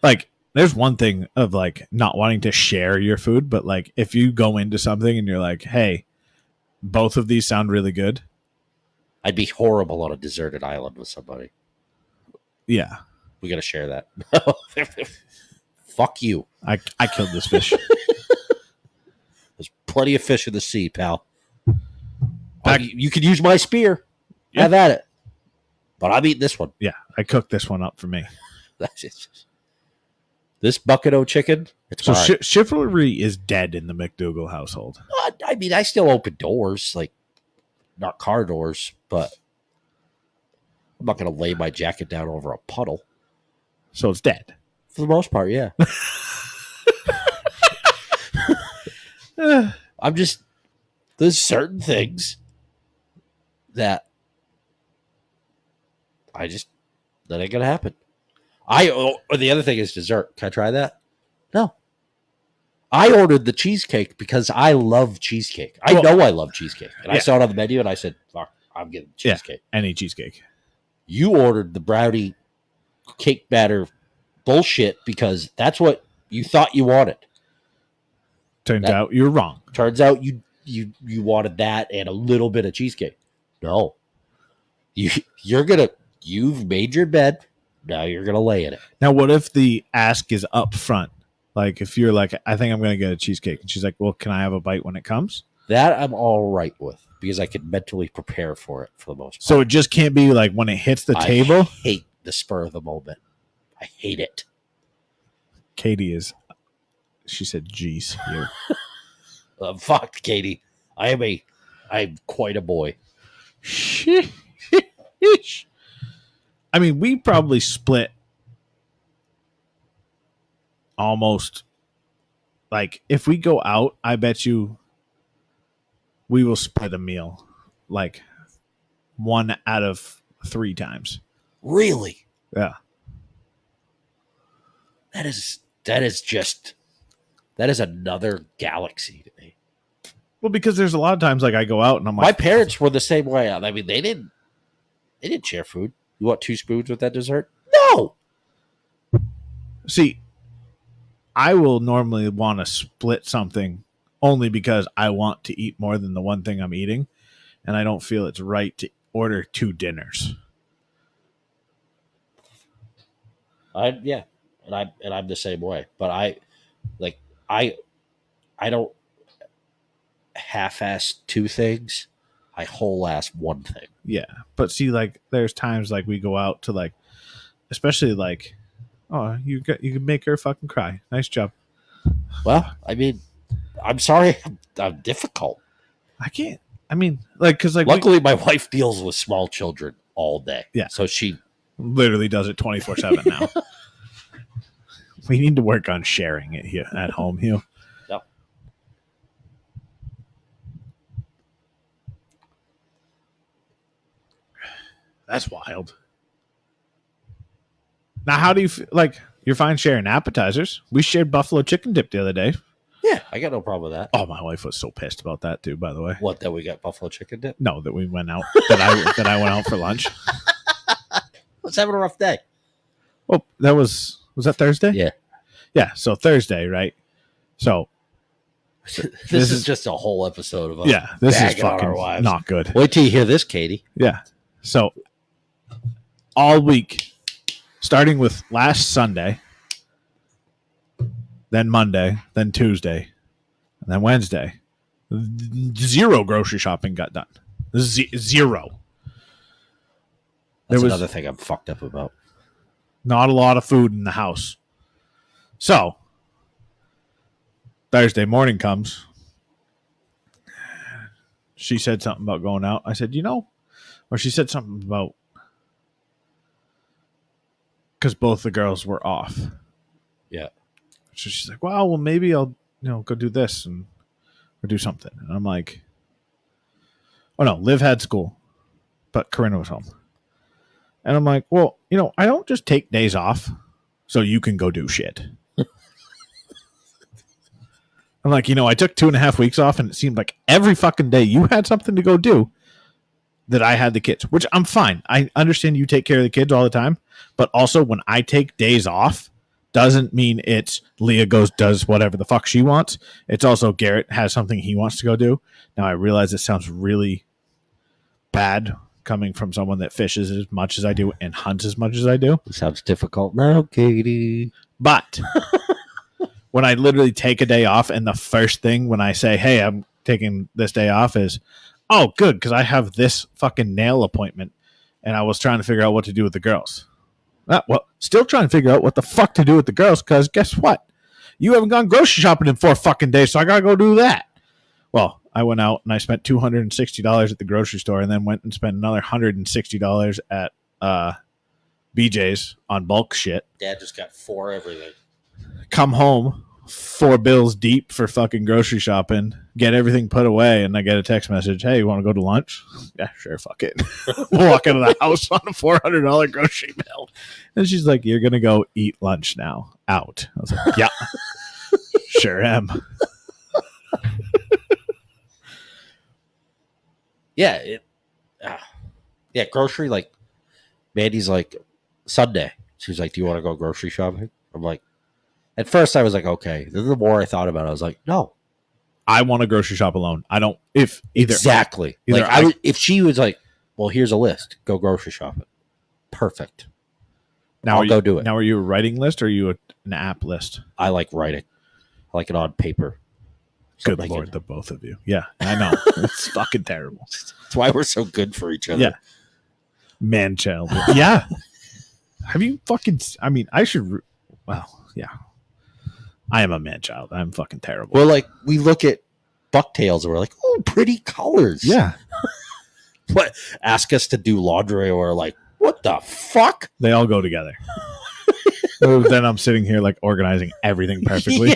Like, there's one thing of like not wanting to share your food, but like if you go into something and you're like, hey, both of these sound really good. I'd be horrible on a deserted island with somebody. Yeah. We got to share that. Fuck you. I killed this fish. There's plenty of fish in the sea, pal. You can use my spear. Yeah. Have at it. But I'm eating this one. Yeah, I cooked this one up for me. That's just, this bucket o' chicken. It's So mine. chivalry is dead in the McDougal household. I mean, I still open doors, like not car doors, but I'm not going to lay my jacket down over a puddle. So it's dead. For the most part, yeah. I'm just, there's certain things that that ain't gonna happen. The other thing is dessert. Can I try that? No. I ordered the cheesecake because I love cheesecake. I know I love cheesecake. And I saw it on the menu and I said, fuck, I'm getting cheesecake. Yeah, any cheesecake. You ordered the brownie cake batter bullshit because that's what you thought you wanted. Turns out you're wrong. Turns out you wanted that and a little bit of cheesecake. No. You've made your bed. Now you're gonna lay in it. Now, what if the ask is up front? Like, if you're like, I think I'm going to get a cheesecake. And she's like, well, can I have a bite when it comes? That I'm all right with because I can mentally prepare for it for the most part. So it just can't be like when it hits the table? I hate the spur of the moment. I hate it. Katie is, she said, geez, here. Fuck, Katie. I'm quite a boy. I mean, we probably split almost, like, if we go out, I bet you we will split a meal like 1 out of 3 times. Really? Yeah. That is another galaxy to me. Well, because there's a lot of times like I go out and I'm like, my parents were the same way. I mean, they didn't share food. You want 2 spoons with that dessert? No. See, I will normally want to split something only because I want to eat more than the one thing I'm eating, and I don't feel it's right to order 2 dinners. And I'm the same way. But I don't half-ass 2 things. I whole-ass 1 thing. Yeah, but see, like, there's times like we go out to like, especially like, oh, you can make her fucking cry. Nice job. Well, I mean, I'm sorry, I'm difficult. I can't. I mean, like, because like, luckily my wife deals with small children all day. Yeah, so she literally does it 24/7 now. We need to work on sharing it here at home, Hugh. Yep. That's wild. Now, how do you feel? Like, you're fine sharing appetizers? We shared buffalo chicken dip the other day. Yeah, I got no problem with that. Oh, my wife was so pissed about that too. By the way, what, that we got buffalo chicken dip? No, that we went out. that I went out for lunch. I was having a rough day. Oh, was that Thursday? Yeah. Yeah, so Thursday, right? So this is just a whole episode of us. Yeah, this is fucking not good. Wait till you hear this, Katie. Yeah. So all week, starting with last Sunday, then Monday, then Tuesday, and then Wednesday, 0 grocery shopping got done. 0. That's another thing I'm fucked up about. Not a lot of food in the house. So, Thursday morning comes. She said something about going out. I said, or she said something about, because both the girls were off. Yeah. So she's like, well, maybe I'll, go do this or do something. And I'm like, oh no, Liv had school, but Corinna was home. And I'm like, well, I don't just take days off so you can go do shit. I'm like, I took 2.5 weeks off and it seemed like every fucking day you had something to go do that I had the kids, which I'm fine. I understand you take care of the kids all the time, but also when I take days off, doesn't mean it's Leah does whatever the fuck she wants. It's also Garrett has something he wants to go do. Now I realize it sounds really bad coming from someone that fishes as much as I do and hunts as much as I do. It sounds difficult now, Katie. But when I literally take a day off and the first thing when I say, hey, I'm taking this day off is, oh, good, because I have this fucking nail appointment and I was trying to figure out what to do with the girls. Still trying to figure out what the fuck to do with the girls because guess what? You haven't gone grocery shopping in 4 fucking days, so I got to go do that. Well, I went out and I spent $260 at the grocery store and then went and spent another $160 at BJ's on bulk shit. Dad just got 4 everything. Come home, 4 bills deep for fucking grocery shopping, get everything put away, and I get a text message, hey, you want to go to lunch? Yeah, sure, fuck it. Walk out of the house on a $400 grocery bill. And she's like, you're going to go eat lunch now. Out. I was like, yeah, sure am. Yeah. Grocery, like, Mandy's like, Sunday. She was like, do you want to go grocery shopping? I'm like, at first I was like, okay. Then the more I thought about it, I was like, no. I want to grocery shop alone. I don't, if either. Exactly. Either like, if she was like, well, here's a list, go grocery shopping. Perfect. Now I'll go do it. Now, are you a writing list or are you an app list? I like writing. I like it on paper. Good Lord, the both of you. Yeah, I know. It's fucking terrible. That's why we're so good for each other. Yeah. Man child. Yeah. Have you fucking, I mean, I should, well, yeah. I am a man child. I'm fucking terrible. Well, like, we look at bucktails and we're like, oh, pretty colors. Yeah. But ask us to do laundry or like, what the fuck? They all go together. Then I'm sitting here like organizing everything perfectly.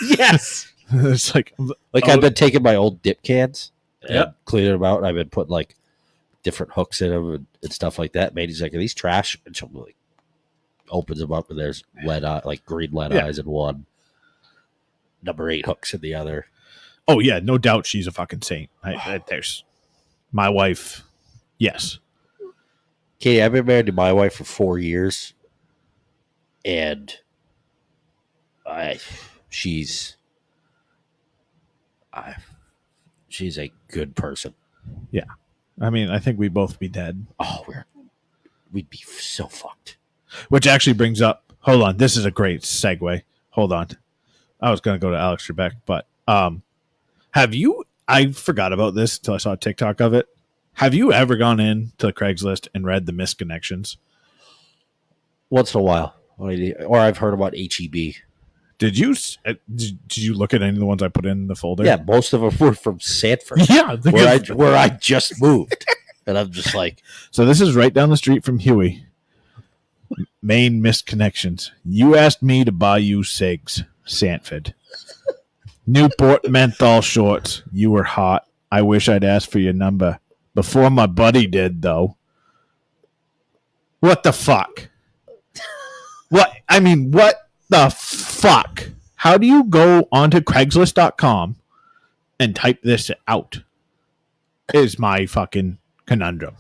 Yes. It's like I've been taking my old dip cans and Yep. cleaning them out. And I've been putting like different hooks in them and stuff like that. Mandy's like, are these trash? And she'll like opens them up and there's lead eye, like green lead eyes in one, number 8 hooks in the other. Oh yeah, no doubt she's a fucking saint. There's my wife. Yes. Katie, I've been married to my wife for 4 years, and she's a good person. Yeah. I mean, I think we'd both be dead. Oh, we'd be so fucked. Which actually brings up, hold on, this is a great segue. Hold on. I was going to go to Alex Trebek, but have you, I forgot about this until I saw a TikTok of it. Have you ever gone in to Craigslist and read the missed connections? Once in a while. Or I've heard about HEB. Did you look at any of the ones I put in the folder? Yeah, most of them were from Sanford. Yeah. Where I just moved. And I'm just like. So this is right down the street from Huey. Main missed connections. You asked me to buy you cigs. Sanford. Newport menthol shorts. You were hot. I wish I'd asked for your number. Before my buddy did, though. What the fuck? What the fuck? How do you go onto Craigslist.com and type this out? Is my fucking conundrum.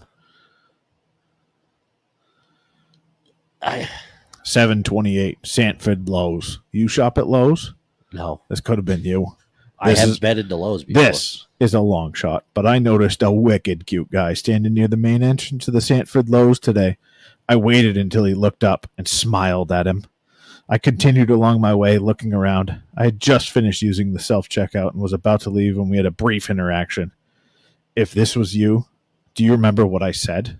728 Sanford Lowe's. You shop at Lowe's? No. This could have been you. I have been into Lowe's before. This is a long shot, but I noticed a wicked cute guy standing near the main entrance of the Sanford Lowe's today. I waited until he looked up and smiled at him. I continued along my way, looking around. I had just finished using the self-checkout and was about to leave when we had a brief interaction. If this was you, do you remember what I said?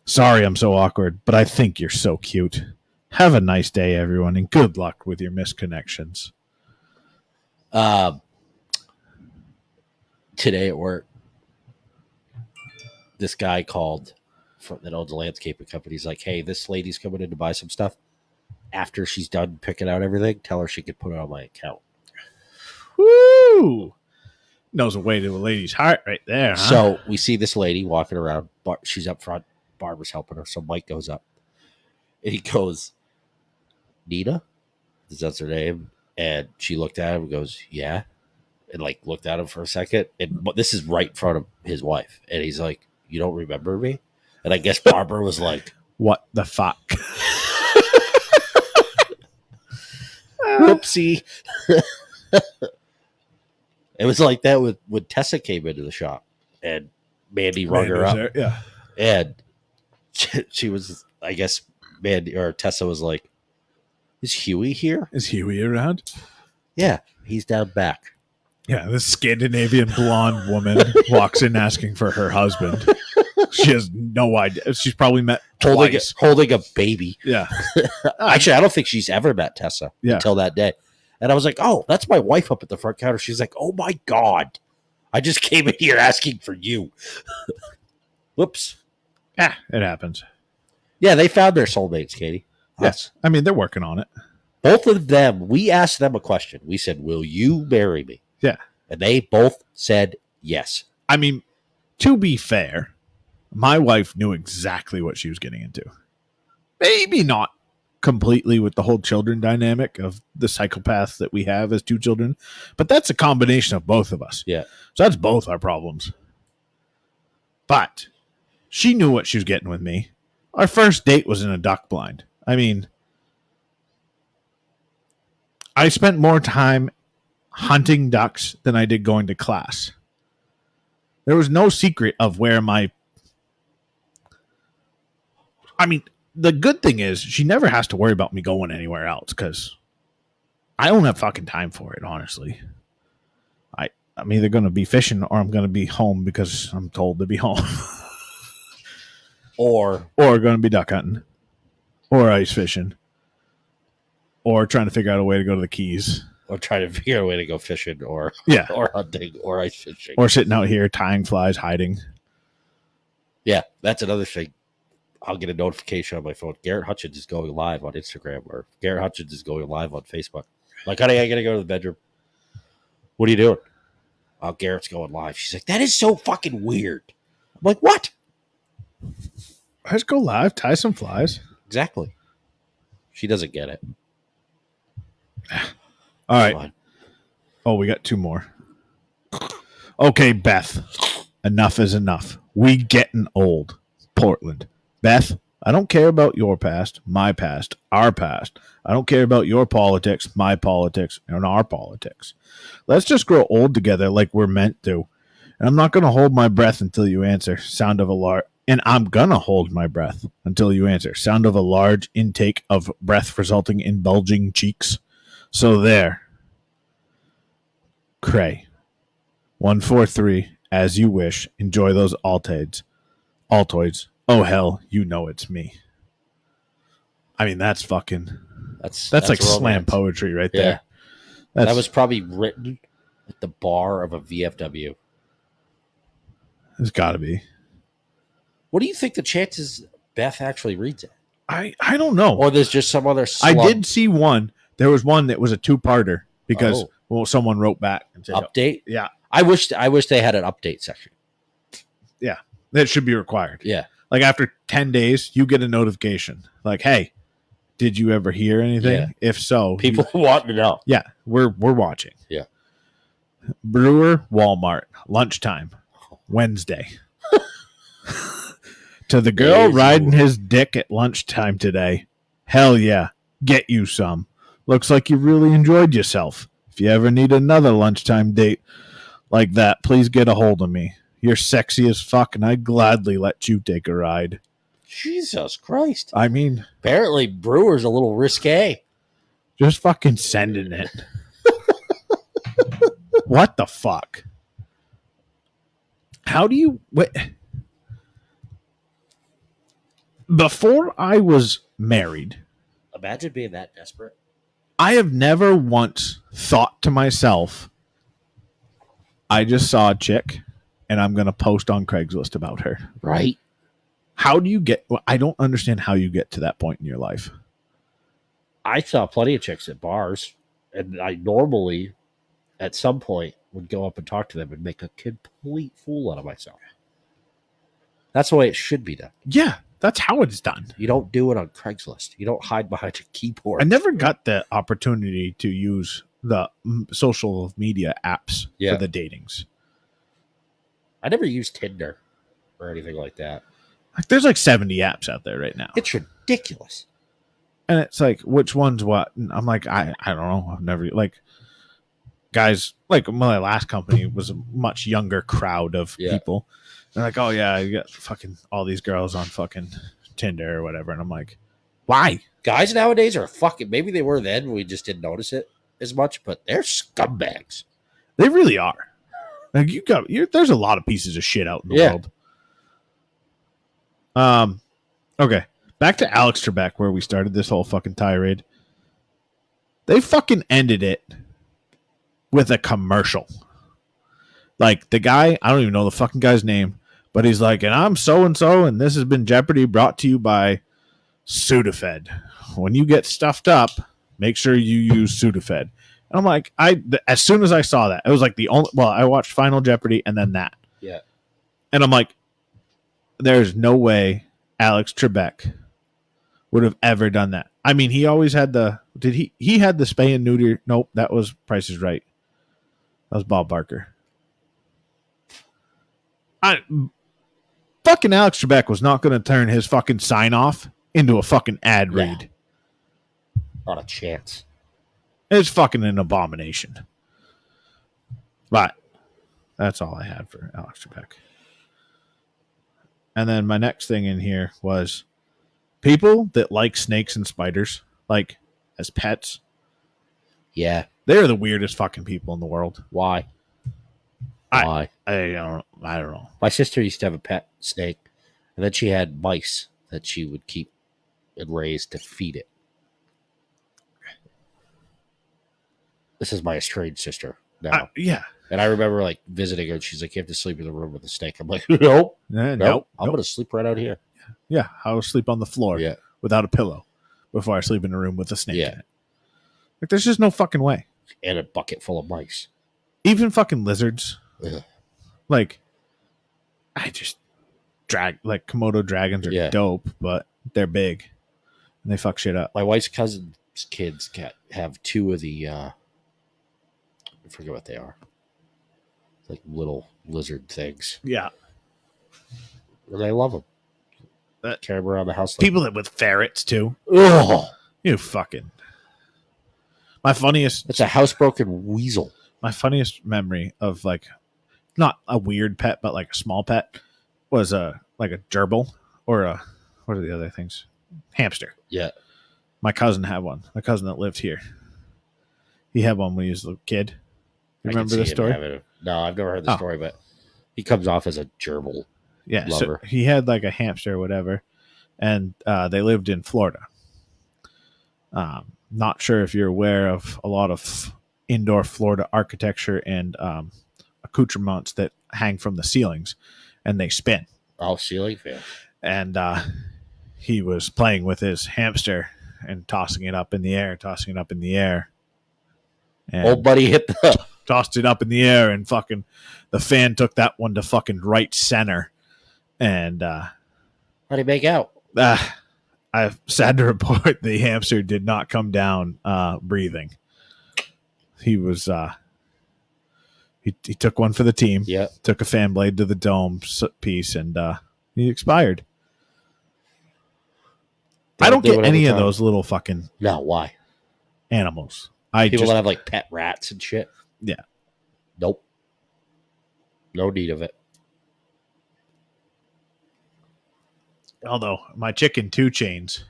Sorry I'm so awkward, but I think you're so cute. Have a nice day, everyone, and good luck with your misconnections. Today at work, this guy called that owns a landscaping company. He's like, hey, this lady's coming in to buy some stuff. After she's done picking out everything, tell her she can put it on my account. Woo! Knows a way to a lady's heart right there. Huh? So we see this lady walking around. She's up front. Barbara's helping her. So Mike goes up. And he goes, Nina? That's her name. And she looked at him and goes, yeah. And like looked at him for a second. And this is right in front of his wife. And he's like, you don't remember me? And I guess Barbara was like, what the fuck? Whoopsie. It was like that when Tessa came into the shop and Mandy rung her up. There, yeah. And she was, I guess, Mandy or Tessa was like, is Huey here? Is Huey around? Yeah, he's down back. Yeah, this Scandinavian blonde woman walks in asking for her husband. She has no idea. She's probably met holding a baby. Yeah. Actually, I don't think she's ever met Tessa until that day. And I was like, oh, that's my wife up at the front counter. She's like, oh, my God. I just came in here asking for you. Whoops. It happens. Yeah, they found their soulmates, Katie. Yes. I mean, they're working on it. Both of them, we asked them a question. We said, will you marry me? Yeah. And they both said yes. I mean, to be fair, my wife knew exactly what she was getting into. Maybe not completely with the whole children dynamic of the psychopaths that we have as two children, but that's a combination of both of us. Yeah. So that's both our problems. But she knew what she was getting with me. Our first date was in a duck blind. I mean, I spent more time hunting ducks than I did going to class. There was no secret of where the good thing is she never has to worry about me going anywhere else because I don't have fucking time for it, honestly. I'm either going to be fishing or I'm going to be home because I'm told to be home. Or going to be duck hunting or ice fishing or trying to figure out a way to go to the Keys. Or trying to figure out a way to go fishing or hunting or ice fishing. Or sitting out here tying flies, hiding. Yeah, that's another thing. I'll get a notification on my phone. Garrett Hutchins is going live on Instagram or Garrett Hutchins is going live on Facebook. Like, honey, I got to go to the bedroom. What are you doing? Oh, Garrett's going live. She's like, that is so fucking weird. I'm like, what? Let's go live, tie some flies. Exactly. She doesn't get it. All right. Oh, we got two more. Okay, Beth. Enough is enough. We getting old. Portland. Beth, I don't care about your past, my past, our past. I don't care about your politics, my politics, and our politics. Let's just grow old together like we're meant to. And I'm not going to hold my breath until you answer. Sound of a large... And I'm going to hold my breath until you answer. Sound of a large intake of breath resulting in bulging cheeks. So there. Cray. 143, as you wish. Enjoy those Altoids. Oh, hell, you know it's me. I mean, that's fucking... That's like romance. Slam poetry right there. That was probably written at the bar of a VFW. It's got to be. What do you think the chances Beth actually reads it? I don't know. Or there's just some other slump. I did see one. There was one that was a two-parter because someone wrote back and said update. Yeah, I wish they had an update section. Yeah, that should be required. Yeah, like after 10 days, you get a notification like, "Hey, did you ever hear anything? Yeah. If so, people want to know." Yeah, we're watching. Yeah, Brewer, Walmart, lunchtime, Wednesday. To the girl riding his dick at lunchtime today. Hell yeah, get you some. Looks like you really enjoyed yourself. If you ever need another lunchtime date like that, please get a hold of me. You're sexy as fuck, and I'd gladly let you take a ride. Jesus Christ. I mean... Apparently, Brewer's a little risque. Just fucking sending it. What the fuck? How do you... What? Before I was married... Imagine being that desperate. I have never once thought to myself, I just saw a chick and I'm going to post on Craigslist about her. Right. How do you get, I don't understand how you get to that point in your life. I saw plenty of chicks at bars and I normally at some point would go up and talk to them and make a complete fool out of myself. That's the way it should be done. Yeah. That's how it's done. You don't do it on Craigslist. You don't hide behind a keyboard. I never got the opportunity to use the social media apps for the datings. I never used Tinder or anything like that. Like, there's like 70 apps out there right now. It's ridiculous. And it's like, which one's what? And I'm like, I don't know. I've never, like, guys, like my last company was a much younger crowd of people. They're like, oh, yeah, you got fucking all these girls on fucking Tinder or whatever. And I'm like, why? Guys nowadays are fucking, maybe they were then. We just didn't notice it as much, but they're scumbags. They really are. Like, there's a lot of pieces of shit out in the world. Okay. Back to Alex Trebek, where we started this whole fucking tirade. They fucking ended it with a commercial. Like, the guy, I don't even know the fucking guy's name, but he's like, and I'm so-and-so, and this has been Jeopardy brought to you by Sudafed. When you get stuffed up, Make sure you use Sudafed. And I'm like, as soon as I saw that, it was like the only. Well, I watched Final Jeopardy and then that. Yeah. And I'm like, there's no way Alex Trebek would have ever done that. I mean, he always had the. Did he had the spay and neuter? Nope, that was Price is Right. That was Bob Barker. Fucking Alex Trebek was not going to turn his fucking sign off into a fucking ad read. Not a chance. It's fucking an abomination. But that's all I had for Alex Trebek. And then my next thing in here was people that like snakes and spiders, like as pets. Yeah. They're the weirdest fucking people in the world. Why? I don't know. My sister used to have a pet snake, and then she had mice that she would keep and raise to feed it. This is my estranged sister now. Yeah. And I remember like visiting her, and she's like, "You have to sleep in the room with the snake." I'm like, "Nope, Nope. I'm going to sleep right out here." Yeah, I will sleep on the floor without a pillow before I sleep in a room with a snake in it. Like, there's just no fucking way. And a bucket full of mice. Even fucking lizards. Ugh. Like, like Komodo dragons are dope, but they're big and they fuck shit up. My wife's cousin's kids have two of the, I forget what they are, like little lizard things. Yeah. And I love them. Carry them around the house. People that with ferrets too. Oh, you fucking. My funniest. It's a housebroken weasel. My funniest memory of like, not a weird pet, but like a small pet, was like a gerbil or a, what are the other things? Hamster. Yeah. My cousin had one. My cousin that lived here. He had one when he was a kid. You remember the story? No, I've never heard the story, but he comes off as a gerbil. Yeah, lover. So he had like a hamster or whatever, and they lived in Florida. Not sure if you're aware of a lot of indoor Florida architecture and accoutrements that hang from the ceilings, and they spin. Oh, ceiling fan. And he was playing with his hamster and tossing it up in the air, And old buddy hit the... tossed it up in the air, and fucking the fan took that one to fucking right center. And how'd he make out? I'm sad to report the hamster did not come down breathing. He was he took one for the team. Yeah, took a fan blade to the dome piece, and he expired. I don't get any of those little fucking why animals. People that have like pet rats and shit. Yeah. Nope. No need of it. Although my chicken 2 chains,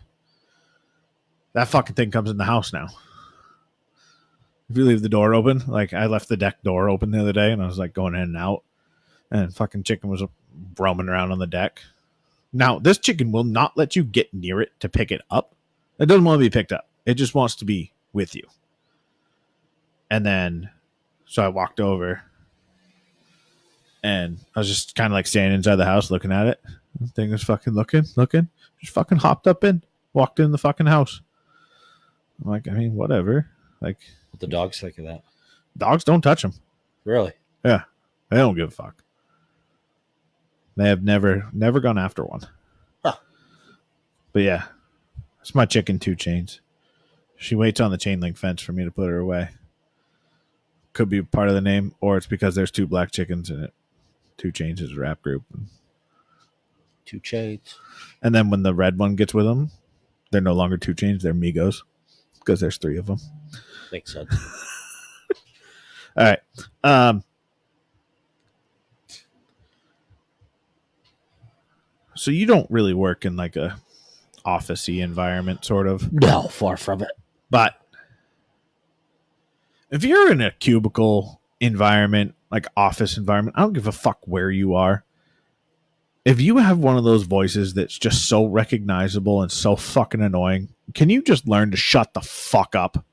that fucking thing comes in the house now. If you leave the door open, like I left the deck door open the other day, and I was like going in and out, and fucking chicken was roaming around on the deck. Now, this chicken will not let you get near it to pick it up. It doesn't want to be picked up. It just wants to be with you. And then, so I walked over, and I was just kind of like standing inside the house looking at it. The thing is fucking looking. Just fucking hopped up walked in the fucking house. I'm like, I mean, whatever. Like, what the dogs think of that? Dogs don't touch them. Really? Yeah. They don't give a fuck. They have never gone after one. Huh. But yeah, it's my chicken 2 chains. She waits on the chain link fence for me to put her away. Could be part of the name, or it's because there's 2 black chickens in it. 2 chains is a rap group. 2 chains. And then when the red one gets with them, they're no longer 2 chains. They're Migos, because there's 3 of them. Makes sense. All right. So you don't really work in like a office-y environment, sort of. No, far from it. But if you're in a cubicle environment, like office environment, I don't give a fuck where you are. If you have one of those voices that's just so recognizable and so fucking annoying, can you just learn to shut the fuck up?